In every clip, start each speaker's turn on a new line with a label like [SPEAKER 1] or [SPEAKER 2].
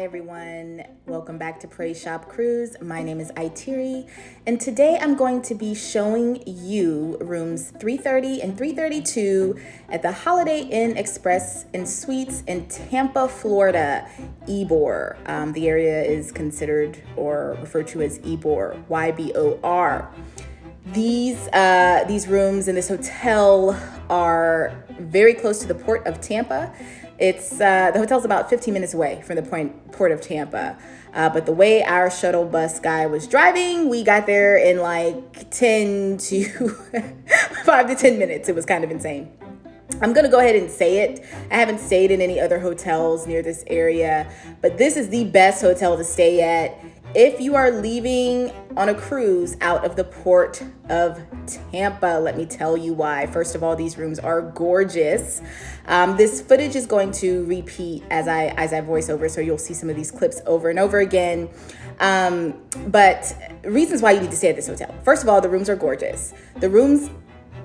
[SPEAKER 1] everyone. Welcome back to Praise Shop Cruise. My name is Itiri, and today I'm going to be showing you rooms 330 and 332 at the Holiday Inn Express and Suites in Tampa, Florida, Ybor. The area is considered or referred to as Ybor, Y-B-O-R. These rooms in this hotel are very close to the port of Tampa. The hotel's about 15 minutes away from the port of Tampa. But the way our shuttle bus guy was driving, we got there in like 5 to 10 minutes. It was kind of insane. I'm going to go ahead and say it. I haven't stayed in any other hotels near this area, but this is the best hotel to stay at if you are leaving on a cruise out of the port of Tampa. Let me tell you why. First of all, these rooms are gorgeous. This footage is going to repeat as I voice over, so you'll see some of these clips over and over again. But reasons why you need to stay at this hotel. First of all, the rooms are gorgeous. The rooms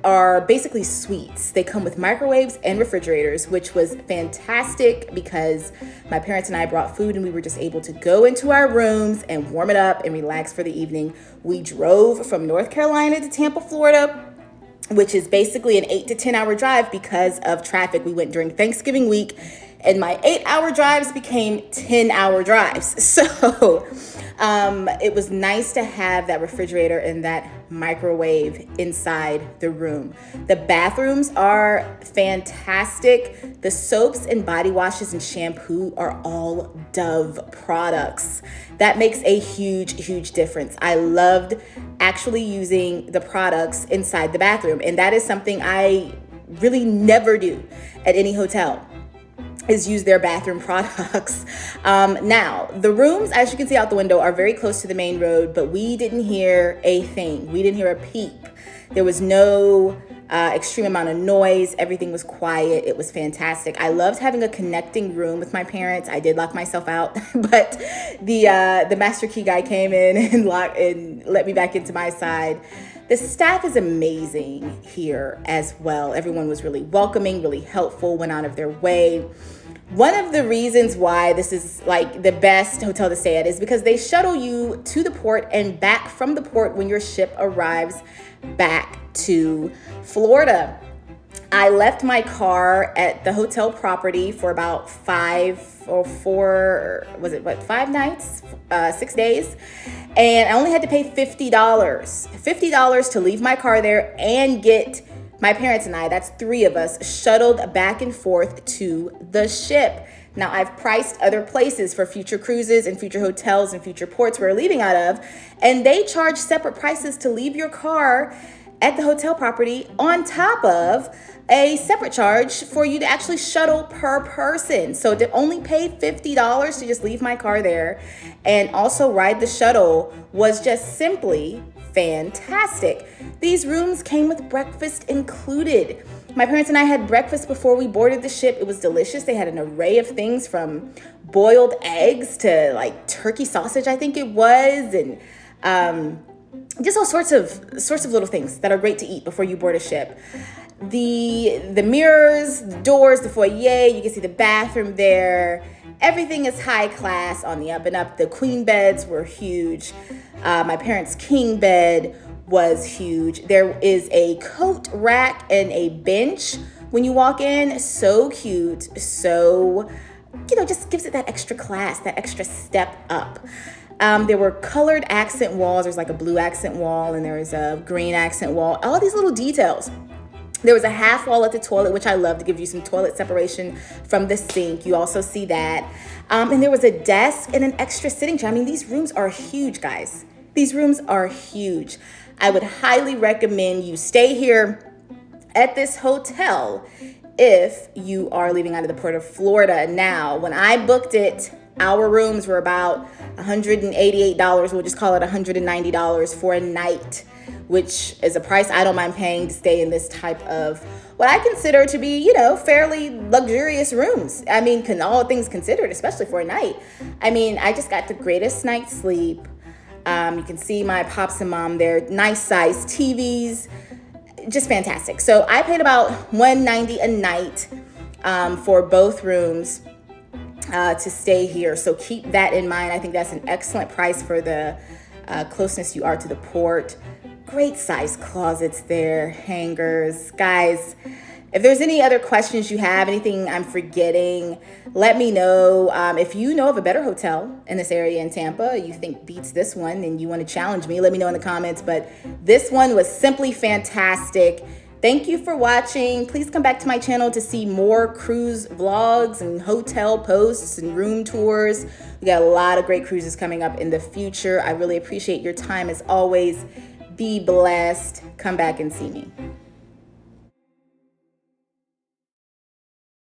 [SPEAKER 1] are basically suites. They come with microwaves and refrigerators, which was fantastic because my parents and I brought food and we were just able to go into our rooms and warm it up and relax for the evening. We drove from North Carolina to Tampa, Florida, which is basically an 8 to 10 hour drive because of traffic. We went during Thanksgiving week and my 8-hour drives became 10-hour drives. So it was nice to have that refrigerator and that microwave inside the room. The bathrooms are fantastic. The soaps and body washes and shampoo are all Dove products. That makes a huge, huge difference. I loved actually using the products inside the bathroom, and that is something I really never do at any hotel, is use their bathroom products. Now, the rooms, as you can see out the window, are very close to the main road, but we didn't hear a thing. We didn't hear a peep. There was no extreme amount of noise. Everything was quiet. It was fantastic. I loved having a connecting room with my parents. I did lock myself out, but the master key guy came in and let me back into my side. The staff is amazing here as well. Everyone was really welcoming, really helpful, went out of their way. One of the reasons why this is like the best hotel to stay at is because they shuttle you to the port and back from the port when your ship arrives back to Florida. I left my car at the hotel property for about 5 nights, 6 days. And I only had to pay $50 to leave my car there and get my parents and I, that's 3 of us, shuttled back and forth to the ship. Now, I've priced other places for future cruises and future hotels and future ports we're leaving out of, and they charge separate prices to leave your car at the hotel property on top of a separate charge for you to actually shuttle per person. So to only pay $50 to just leave my car there and also ride the shuttle was just simply fantastic. These rooms came with breakfast included. My parents and I had breakfast before we boarded the ship. It was delicious. They had an array of things from boiled eggs to like turkey sausage, I think it was, and just all sorts of little things that are great to eat before you board a ship. The mirrors, the doors, the foyer, you can see the bathroom there. Everything is high class on the up and up. The queen beds were huge. My parents' king bed was huge. There is a coat rack and a bench when you walk in. So cute. So, just gives it that extra class, that extra step up. There were colored accent walls. There's like a blue accent wall and there's a green accent wall. All these little details. There was a half wall at the toilet, which I love, to give you some toilet separation from the sink. You also see that. And there was a desk and an extra sitting chair. I mean, these rooms are huge, guys. These rooms are huge. I would highly recommend you stay here at this hotel if you are leaving out of the port of Florida. Now, when I booked it, our rooms were about $188. We'll just call it $190 for a night, which is a price I don't mind paying to stay in this type of what I consider to be, fairly luxurious rooms. I mean, all things considered, especially for a night. I mean, I just got the greatest night's sleep. You can see my pops and mom there, nice size TVs, just fantastic. So I paid about $190 a night for both rooms. to stay here. So keep that in mind. I think that's an excellent price for the closeness you are to the port. Great size closets there, hangers. Guys, if there's any other questions you have, anything I'm forgetting, let me know. If you know of a better hotel in this area in Tampa, you think beats this one, and you want to challenge me, let me know in the comments. But this one was simply fantastic. Thank you for watching. Please come back to my channel to see more cruise vlogs and hotel posts and room tours. We got a lot of great cruises coming up in the future. I really appreciate your time as always. Be blessed. Come back and see me.